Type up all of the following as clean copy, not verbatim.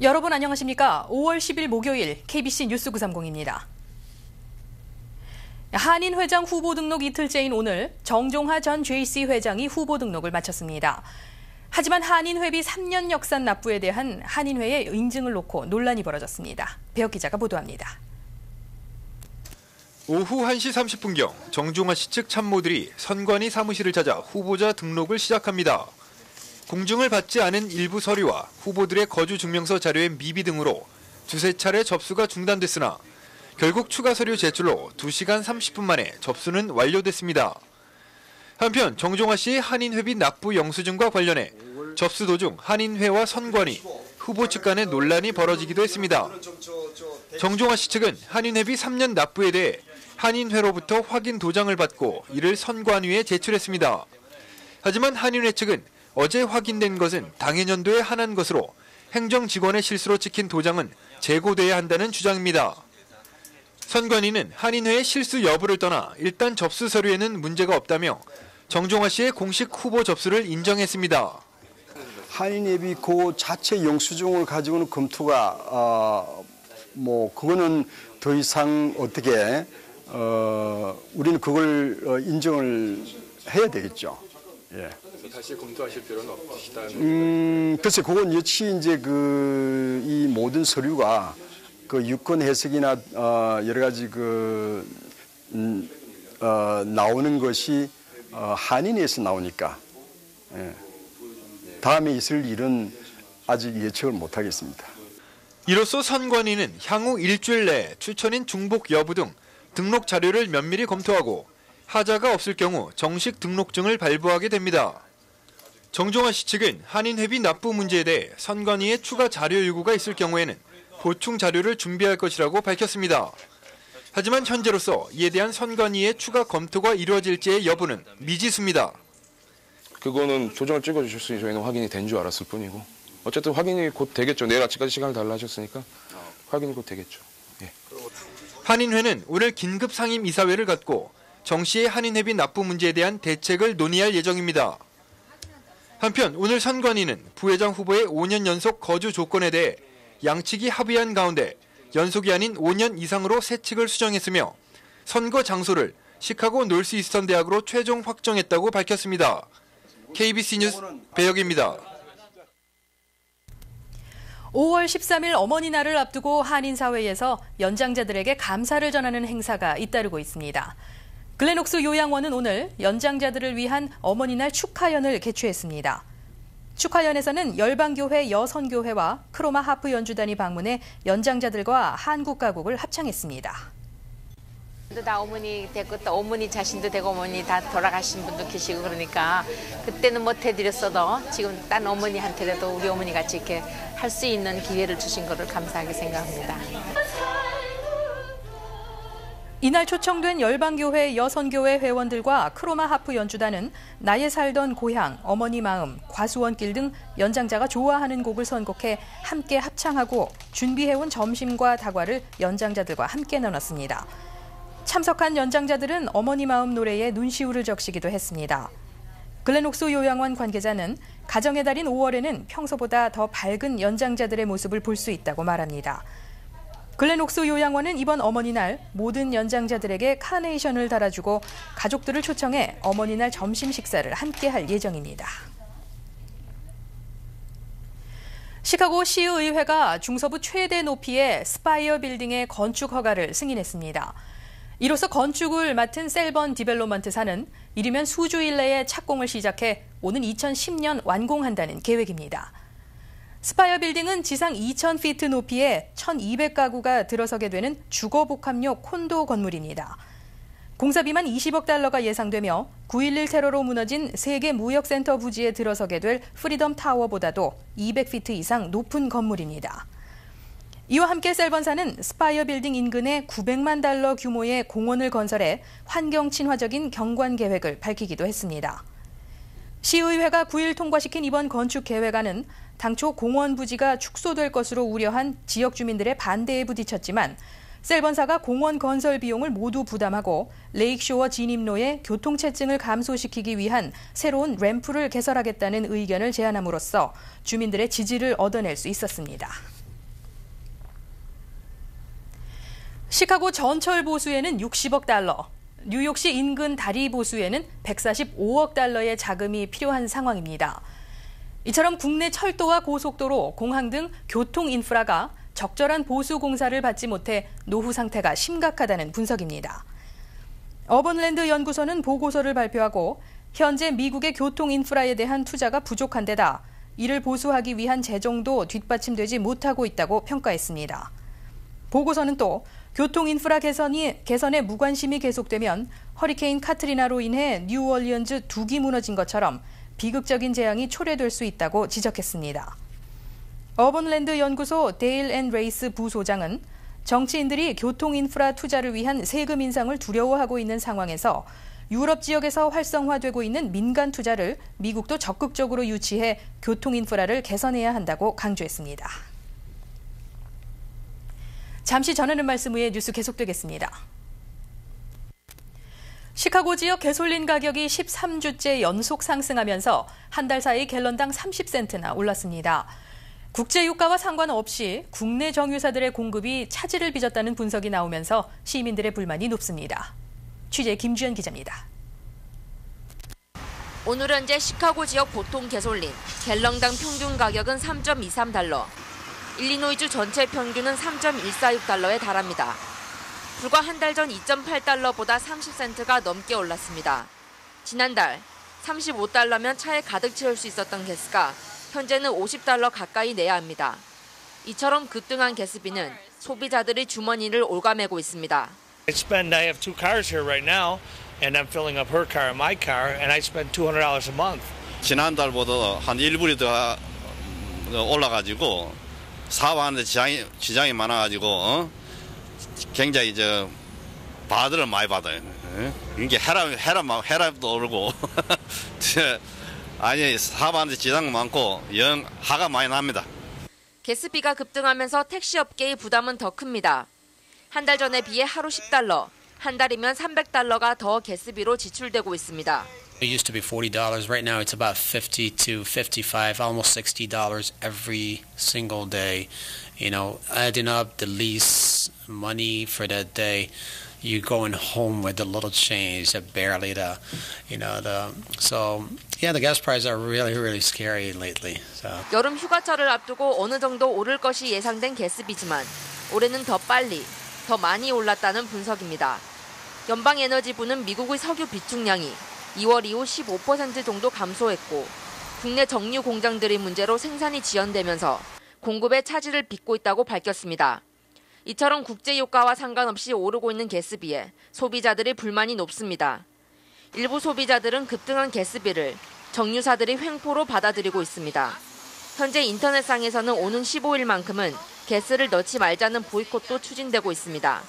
여러분 안녕하십니까? 5월 10일 목요일 KBC 뉴스 930입니다. 한인회장 후보 등록 이틀째인 오늘 정종하 전 JC 회장이 후보 등록을 마쳤습니다. 하지만 한인회비 3년 역산 납부에 대한 한인회의 인증을 놓고 논란이 벌어졌습니다. 배혁 기자가 보도합니다. 오후 1시 30분경 정종하 씨 측 참모들이 선관위 사무실을 찾아 후보자 등록을 시작합니다. 공증을 받지 않은 일부 서류와 후보들의 거주 증명서 자료의 미비 등으로 두세 차례 접수가 중단됐으나 결국 추가 서류 제출로 2시간 30분 만에 접수는 완료됐습니다. 한편 정종하 씨의 한인회비 납부 영수증과 관련해 접수 도중 한인회와 선관위, 후보 측 간의 논란이 벌어지기도 했습니다. 정종하 씨 측은 한인회비 3년 납부에 대해 한인회로부터 확인 도장을 받고 이를 선관위에 제출했습니다. 하지만 한인회 측은 어제 확인된 것은 당해년도에 한한 것으로 행정직원의 실수로 찍힌 도장은 재고돼야 한다는 주장입니다. 선관위는 한인회의 실수 여부를 떠나 일단 접수 서류에는 문제가 없다며 정종하 씨의 공식 후보 접수를 인정했습니다. 한인회비 그 자체 영수증을 가지고는 검토가 그거는 더 이상 어떻게 우리는 그걸 인정을 해야 되겠죠. 예. 다시 검토하실 필요는 없으시다는 글쎄, 그건 역시 이제 이 모든 서류가 그 유권 해석이나 여러 가지 나오는 것이 한인회에서 나오니까 예. 다음에 있을 일은 아직 예측을 못 하겠습니다. 이로써 선관위는 향후 일주일 내에 추천인 중복 여부 등 등록 자료를 면밀히 검토하고 하자가 없을 경우 정식 등록증을 발부하게 됩니다. 정종하 씨 측은 한인회비 납부 문제에 대해 선관위에 추가 자료 요구가 있을 경우에는 보충 자료를 준비할 것이라고 밝혔습니다. 하지만 현재로서 이에 대한 선관위의 추가 검토가 이루어질지의 여부는 미지수입니다. 그거는 도장을 찍어주셨으니 저희는 확인이 된 줄 알았을 뿐이고 어쨌든 확인이 곧 되겠죠. 내일 아침까지 시간을 달라 하셨으니까 확인이 곧 되겠죠. 예. 한인회는 오늘 긴급 상임 이사회를 갖고 정 씨의 한인회비 납부 문제에 대한 대책을 논의할 예정입니다. 한편 오늘 선관위는 부회장 후보의 5년 연속 거주 조건에 대해 양측이 합의한 가운데 연속이 아닌 5년 이상으로 새 측을 수정했으며 선거 장소를 시카고 놀스 이스턴 대학으로 최종 확정했다고 밝혔습니다. KBC 뉴스 배혁입니다. 5월 13일 어머니날을 앞두고 한인사회에서 연장자들에게 감사를 전하는 행사가 잇따르고 있습니다. 글렌옥스 요양원은 오늘 연장자들을 위한 어머니날 축하연을 개최했습니다. 축하연에서는 열방교회 여선교회와 크로마 하프 연주단이 방문해 연장자들과 한국 가곡을 합창했습니다. 다 어머니 되고 또 어머니 자신도 되고 어머니 다 돌아가신 분도 계시고 그러니까 그때는 못 해드렸어도 지금 딴 어머니한테라도 우리 어머니 같이 이렇게 할 수 있는 기회를 주신 것을 감사하게 생각합니다. 이날 초청된 열방교회 여선교회 회원들과 크로마 하프 연주단은 나의 살던 고향, 어머니 마음, 과수원길 등 연장자가 좋아하는 곡을 선곡해 함께 합창하고 준비해온 점심과 다과를 연장자들과 함께 나눴습니다. 참석한 연장자들은 어머니 마음 노래에 눈시울을 적시기도 했습니다. 글렌옥스 요양원 관계자는 가정의 달인 5월에는 평소보다 더 밝은 연장자들의 모습을 볼 수 있다고 말합니다. 글렌옥스 요양원은 이번 어머니날 모든 연장자들에게 카네이션을 달아주고 가족들을 초청해 어머니날 점심 식사를 함께 할 예정입니다. 시카고 시의회가 중서부 최대 높이의 스파이어 빌딩의 건축 허가를 승인했습니다. 이로써 건축을 맡은 셀번 디벨롭먼트사는 이르면 수주일 내에 착공을 시작해 오는 2010년 완공한다는 계획입니다. 스파이어 빌딩은 지상 2,000피트 높이에 1,200가구가 들어서게 되는 주거복합용 콘도 건물입니다. 공사비만 20억 달러가 예상되며 9.11 테러로 무너진 세계 무역센터 부지에 들어서게 될 프리덤 타워보다도 200피트 이상 높은 건물입니다. 이와 함께 셀번사는 스파이어 빌딩 인근에 900만 달러 규모의 공원을 건설해 환경 친화적인 경관 계획을 밝히기도 했습니다. 시의회가 9일 통과시킨 이번 건축 계획안은 당초 공원 부지가 축소될 것으로 우려한 지역 주민들의 반대에 부딪혔지만 셀번사가 공원 건설 비용을 모두 부담하고 레이크쇼어 진입로의 교통체증을 감소시키기 위한 새로운 램프를 개설하겠다는 의견을 제안함으로써 주민들의 지지를 얻어낼 수 있었습니다. 시카고 전철 보수에는 60억 달러, 뉴욕시 인근 다리 보수에는 145억 달러의 자금이 필요한 상황입니다. 이처럼 국내 철도와 고속도로, 공항 등 교통 인프라가 적절한 보수 공사를 받지 못해 노후 상태가 심각하다는 분석입니다. 어번랜드 연구소는 보고서를 발표하고 현재 미국의 교통 인프라에 대한 투자가 부족한 데다 이를 보수하기 위한 재정도 뒷받침되지 못하고 있다고 평가했습니다. 보고서는 또 교통 인프라 개선에 무관심이 계속되면 허리케인 카트리나로 인해 뉴올리언즈 둑이 무너진 것처럼 비극적인 재앙이 초래될 수 있다고 지적했습니다. 어번랜드 연구소 데일 앤 레이스 부소장은 정치인들이 교통 인프라 투자를 위한 세금 인상을 두려워하고 있는 상황에서 유럽 지역에서 활성화되고 있는 민간 투자를 미국도 적극적으로 유치해 교통 인프라를 개선해야 한다고 강조했습니다. 잠시 전하는 말씀 후에 뉴스 계속되겠습니다. 시카고 지역 가솔린 가격이 13주째 연속 상승하면서 한 달 사이 갤런당 30센트나 올랐습니다. 국제 유가와 상관없이 국내 정유사들의 공급이 차질을 빚었다는 분석이 나오면서 시민들의 불만이 높습니다. 취재 김주연 기자입니다. 오늘 현재 시카고 지역 보통 가솔린 갤런당 평균 가격은 3.23달러, 일리노이주 전체 평균은 3.146달러에 달합니다. 불과 한 달 전 2.8달러보다 30센트가 넘게 올랐습니다. 지난달 35달러면 차에 가득 채울 수 있었던 가스가 현재는 50달러 가까이 내야 합니다. 이처럼 급등한 가스비는 소비자들의 주머니를 올가매고 있습니다. I have two cars here right now, and I'm filling up her car and my car, and I spend $200 a month. 지난달보다 한 1불이 더 올라가지고 사업하는데 지장이 많아가지고 굉장히 바들을 많이 받아요. 이게 혈압도 오르고 아니 사업하는데 지장 많고 화가 많이 납니다. 가스비가 급등하면서 택시업계의 부담은 더 큽니다. 한 달 전에 비해 하루 10달러, 한 달이면 300달러가 더 가스비로 지출되고 있습니다. It used to be $40. Right now it's about $50 to $55, almost $60 every single day. You know, adding up the lease money for that day, you're going home with a little change, barely the gas prices are really scary lately. So. 여름 휴가철을 앞두고 어느 정도 오를 것이 예상된 가스비지만 올해는 더 빨리, 더 많이 올랐다는 분석입니다. 연방에너지부는 미국의 석유 비축량이 2월 이후 15% 정도 감소했고 국내 정유 공장들의 문제로 생산이 지연되면서 공급에 차질을 빚고 있다고 밝혔습니다. 이처럼 국제 유가와 상관없이 오르고 있는 가스비에 소비자들의 불만이 높습니다. 일부 소비자들은 급등한 가스비를 정유사들이 횡포로 받아들이고 있습니다. 현재 인터넷상에서는 오는 15일만큼은 가스를 넣지 말자는 보이콧도 추진되고 있습니다.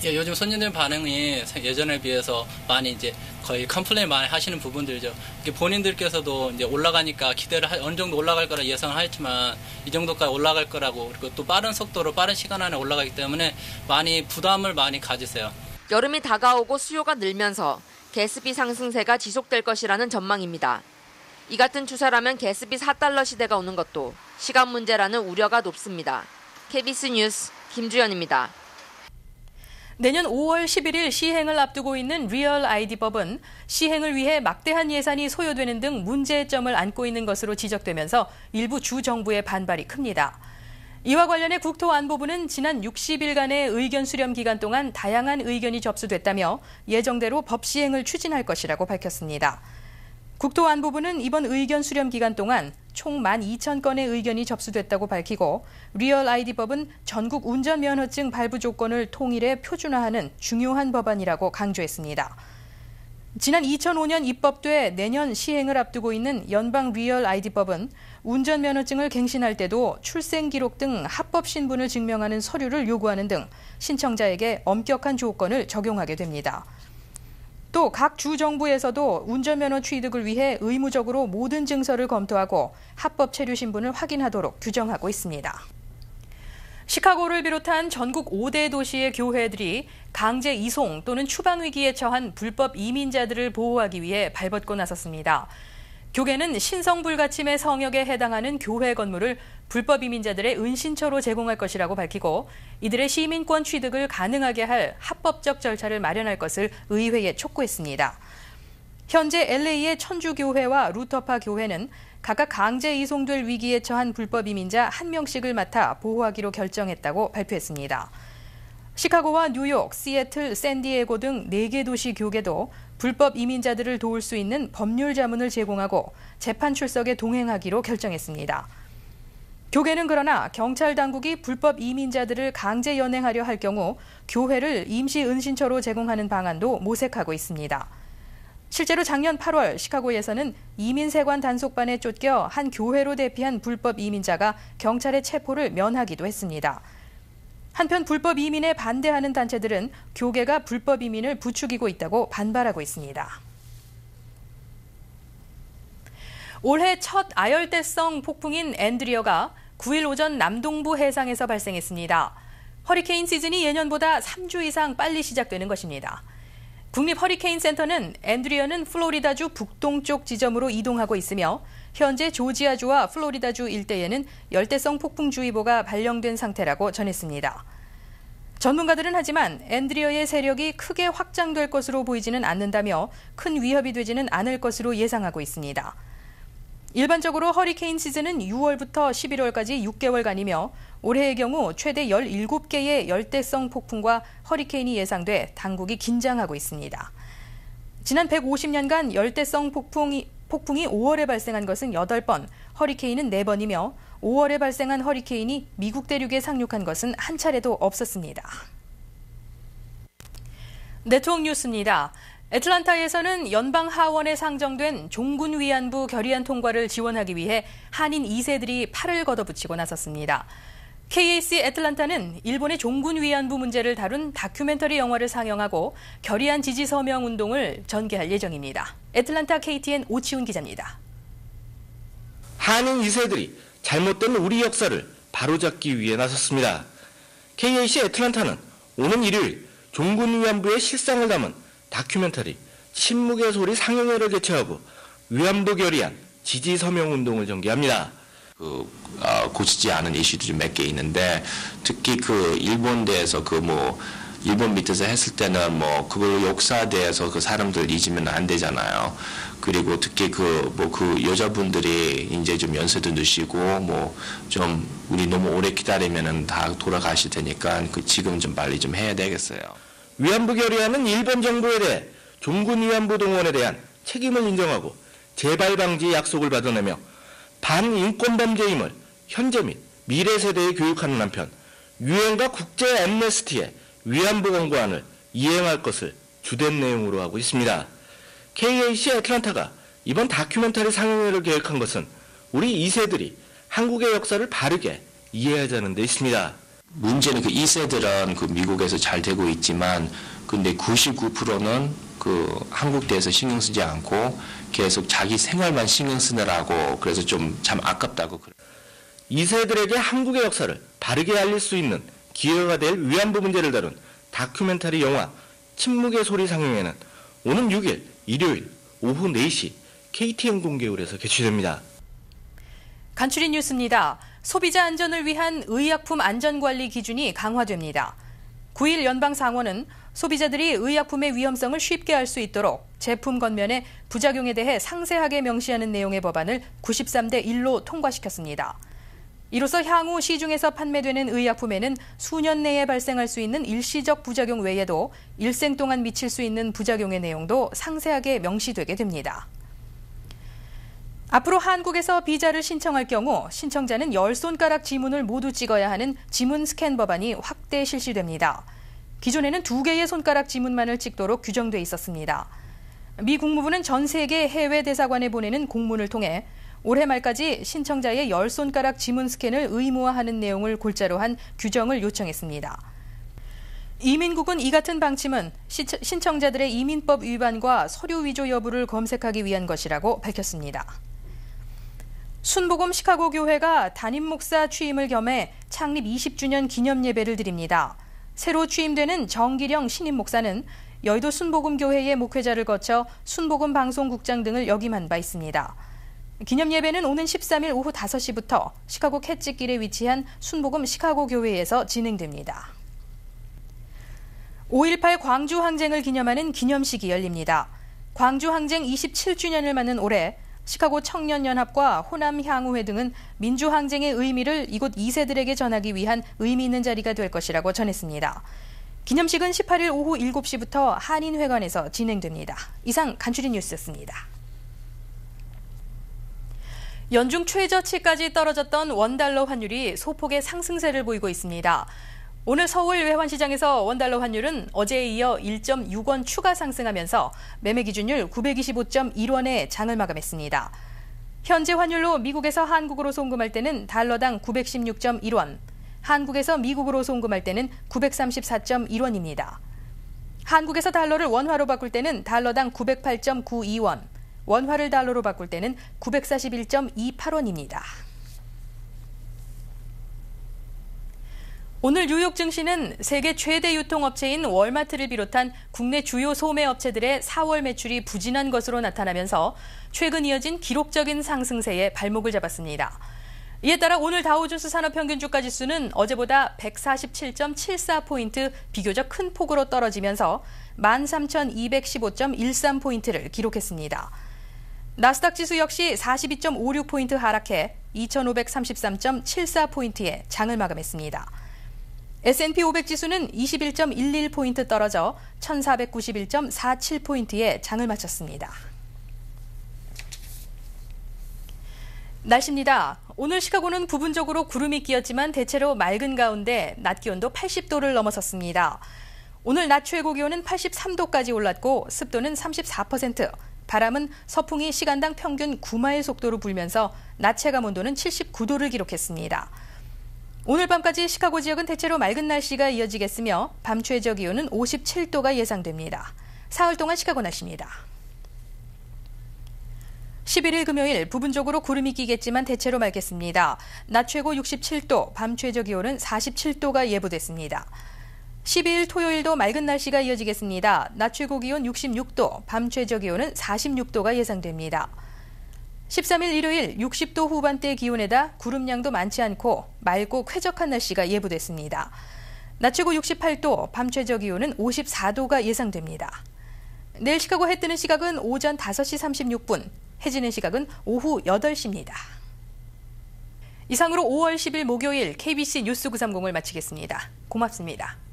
예, 요즘 손님들 반응이 예전에 비해서 많이 거의 컴플레인 많이 하시는 부분들이죠. 본인들께서도 올라가니까 기대를 어느 정도 올라갈 거라 예상을 했지만 이 정도까지 올라갈 거라고, 그리고 또 빠른 속도로 빠른 시간 안에 올라가기 때문에 많이 부담을 많이 가지세요. 여름이 다가오고 수요가 늘면서 가스비 상승세가 지속될 것이라는 전망입니다. 이 같은 추세라면 가스비 4달러 시대가 오는 것도 시간 문제라는 우려가 높습니다. KBS 뉴스 김주연입니다. 내년 5월 11일 시행을 앞두고 있는 리얼 아이디법은 시행을 위해 막대한 예산이 소요되는 등 문제점을 안고 있는 것으로 지적되면서 일부 주정부의 반발이 큽니다. 이와 관련해 국토안보부는 지난 60일간의 의견 수렴 기간 동안 다양한 의견이 접수됐다며 예정대로 법 시행을 추진할 것이라고 밝혔습니다. 국토안보부는 이번 의견 수렴 기간 동안 총 12,000건의 의견이 접수됐다고 밝히고 리얼 아이디법은 전국 운전면허증 발부 조건을 통일해 표준화하는 중요한 법안이라고 강조했습니다. 지난 2005년 입법돼 내년 시행을 앞두고 있는 연방 리얼 아이디법은 운전면허증을 갱신할 때도 출생기록 등 합법 신분을 증명하는 서류를 요구하는 등 신청자에게 엄격한 조건을 적용하게 됩니다. 또 각 주정부에서도 운전면허 취득을 위해 의무적으로 모든 증서를 검토하고 합법 체류 신분을 확인하도록 규정하고 있습니다. 시카고를 비롯한 전국 5대 도시의 교회들이 강제 이송 또는 추방 위기에 처한 불법 이민자들을 보호하기 위해 발벗고 나섰습니다. 교계는 신성불가침의 성역에 해당하는 교회 건물을 불법 이민자들의 은신처로 제공할 것이라고 밝히고 이들의 시민권 취득을 가능하게 할 합법적 절차를 마련할 것을 의회에 촉구했습니다. 현재 LA의 천주교회와 루터파 교회는 각각 강제 이송될 위기에 처한 불법 이민자 1명씩을 맡아 보호하기로 결정했다고 발표했습니다. 시카고와 뉴욕, 시애틀, 샌디에고 등 4개 도시 교계도 불법 이민자들을 도울 수 있는 법률 자문을 제공하고 재판 출석에 동행하기로 결정했습니다. 교계는 그러나 경찰 당국이 불법 이민자들을 강제 연행하려 할 경우 교회를 임시 은신처로 제공하는 방안도 모색하고 있습니다. 실제로 작년 8월 시카고에서는 이민세관 단속반에 쫓겨 한 교회로 대피한 불법 이민자가 경찰의 체포를 면하기도 했습니다. 한편 불법 이민에 반대하는 단체들은 교계가 불법 이민을 부추기고 있다고 반발하고 있습니다. 올해 첫 아열대성 폭풍인 앤드리어가 9일 오전 남동부 해상에서 발생했습니다. 허리케인 시즌이 예년보다 3주 이상 빨리 시작되는 것입니다. 국립허리케인센터는 앤드리어는 플로리다주 북동쪽 지점으로 이동하고 있으며 현재 조지아주와 플로리다주 일대에는 열대성 폭풍주의보가 발령된 상태라고 전했습니다. 전문가들은 하지만 앤드리어의 세력이 크게 확장될 것으로 보이지는 않는다며 큰 위협이 되지는 않을 것으로 예상하고 있습니다. 일반적으로 허리케인 시즌은 6월부터 11월까지 6개월간이며 올해의 경우 최대 17개의 열대성 폭풍과 허리케인이 예상돼 당국이 긴장하고 있습니다. 지난 150년간 열대성 폭풍이 5월에 발생한 것은 8번, 허리케인은 4번이며 5월에 발생한 허리케인이 미국 대륙에 상륙한 것은 한 차례도 없었습니다. 네트워크 뉴스입니다. 애틀란타에서는 연방 하원에 상정된 종군 위안부 결의안 통과를 지원하기 위해 한인 2세들이 팔을 걷어붙이고 나섰습니다. KAC 애틀란타는 일본의 종군 위안부 문제를 다룬 다큐멘터리 영화를 상영하고 결의안 지지 서명 운동을 전개할 예정입니다. 애틀란타 KTN 오치훈 기자입니다. 한인 2세들이 잘못된 우리 역사를 바로잡기 위해 나섰습니다. KAC 애틀란타는 오는 일요일 종군 위안부의 실상을 담은 다큐멘터리 침묵의 소리 상영회를 개최하고 위안부 결의안 지지 서명 운동을 전개합니다. 고치지 않은 이슈들이 몇 개 있는데 특히 일본대에서 일본 밑에서 했을 때는 그걸 역사대에서 사람들 잊으면 안 되잖아요. 그리고 특히 여자분들이 이제 좀 연세도 드시고 좀 우리 너무 오래 기다리면은 다 돌아가실 테니까 지금 좀 빨리 좀 해야 되겠어요. 위안부 결의안은 일본 정부에 대해 종군 위안부 동원에 대한 책임을 인정하고 재발 방지 약속을 받아내며 반인권 범죄임을 현재 및 미래 세대에 교육하는 한편 유엔과 국제 엠네스티의 위안부 권고안을 이행할 것을 주된 내용으로 하고 있습니다. KAC 애틀란타가 이번 다큐멘터리 상영회를 계획한 것은 우리 2세들이 한국의 역사를 바르게 이해하자는 데 있습니다. 문제는 2세들은 미국에서 잘 되고 있지만 근데 99%는 한국대에서 신경 쓰지 않고 계속 자기 생활만 신경 쓰느라고 그래서 좀 참 아깝다고 그래요. 2세들에게 한국의 역사를 바르게 알릴 수 있는 기회가 될 위안부 문제를 다룬 다큐멘터리 영화 침묵의 소리 상영회는 오는 6일 일요일 오후 4시 KTN 공개홀에서 개최됩니다. 간추린 뉴스입니다. 소비자 안전을 위한 의약품 안전관리 기준이 강화됩니다. 9일 연방상원은 소비자들이 의약품의 위험성을 쉽게 알 수 있도록 제품 겉면에 부작용에 대해 상세하게 명시하는 내용의 법안을 93대 1로 통과시켰습니다. 이로써 향후 시중에서 판매되는 의약품에는 수년 내에 발생할 수 있는 일시적 부작용 외에도 일생 동안 미칠 수 있는 부작용의 내용도 상세하게 명시되게 됩니다. 앞으로 한국에서 비자를 신청할 경우 신청자는 10손가락 지문을 모두 찍어야 하는 지문 스캔 법안이 확대 실시됩니다. 기존에는 2개의 손가락 지문만을 찍도록 규정돼 있었습니다. 미 국무부는 전 세계 해외 대사관에 보내는 공문을 통해 올해 말까지 신청자의 10손가락 지문 스캔을 의무화하는 내용을 골자로 한 규정을 요청했습니다. 이민국은 이 같은 방침은 신청자들의 이민법 위반과 서류 위조 여부를 검색하기 위한 것이라고 밝혔습니다. 순복음 시카고 교회가 담임 목사 취임을 겸해 창립 20주년 기념 예배를 드립니다. 새로 취임되는 정기령 신임 목사는 여의도 순복음 교회의 목회자를 거쳐 순복음 방송국장 등을 역임한 바 있습니다. 기념 예배는 오는 13일 오후 5시부터 시카고 캣집길에 위치한 순복음 시카고 교회에서 진행됩니다. 5.18 광주 항쟁을 기념하는 기념식이 열립니다. 광주 항쟁 27주년을 맞는 올해 시카고 청년연합과 호남향후회 등은 민주항쟁의 의미를 이곳 2세들에게 전하기 위한 의미 있는 자리가 될 것이라고 전했습니다. 기념식은 18일 오후 7시부터 한인회관에서 진행됩니다. 이상 간추린 뉴스였습니다. 연중 최저치까지 떨어졌던 원달러 환율이 소폭의 상승세를 보이고 있습니다. 오늘 서울 외환시장에서 원달러 환율은 어제에 이어 1.6원 추가 상승하면서 매매 기준율 925.1원에 장을 마감했습니다. 현재 환율로 미국에서 한국으로 송금할 때는 달러당 916.1원, 한국에서 미국으로 송금할 때는 934.1원입니다. 한국에서 달러를 원화로 바꿀 때는 달러당 908.92원, 원화를 달러로 바꿀 때는 941.28원입니다. 오늘 뉴욕 증시는 세계 최대 유통업체인 월마트를 비롯한 국내 주요 소매업체들의 4월 매출이 부진한 것으로 나타나면서 최근 이어진 기록적인 상승세에 발목을 잡았습니다. 이에 따라 오늘 다우존스 산업평균주가 지수는 어제보다 147.74포인트 비교적 큰 폭으로 떨어지면서 13,215.13포인트를 기록했습니다. 나스닥 지수 역시 42.56포인트 하락해 2,533.74포인트에 장을 마감했습니다. S&P 500 지수는 21.11포인트 떨어져 1,491.47포인트에 장을 마쳤습니다. 날씨입니다. 오늘 시카고는 부분적으로 구름이 끼었지만 대체로 맑은 가운데 낮 기온도 80도를 넘어섰습니다. 오늘 낮 최고 기온은 83도까지 올랐고 습도는 34%, 바람은 서풍이 시간당 평균 9마일 속도로 불면서 낮 체감 온도는 79도를 기록했습니다. 오늘 밤까지 시카고 지역은 대체로 맑은 날씨가 이어지겠으며 밤 최저 기온은 57도가 예상됩니다. 사흘 동안 시카고 날씨입니다. 11일 금요일 부분적으로 구름이 끼겠지만 대체로 맑겠습니다. 낮 최고 67도, 밤 최저 기온은 47도가 예보됐습니다. 12일 토요일도 맑은 날씨가 이어지겠습니다. 낮 최고 기온 66도, 밤 최저 기온은 46도가 예상됩니다. 13일 일요일 60도 후반대 기온에다 구름량도 많지 않고 맑고 쾌적한 날씨가 예보됐습니다. 낮 최고 68도, 밤 최저 기온은 54도가 예상됩니다. 내일 시카고 해 뜨는 시각은 오전 5시 36분, 해 지는 시각은 오후 8시입니다. 이상으로 5월 10일 목요일 KBC 뉴스 930을 마치겠습니다. 고맙습니다.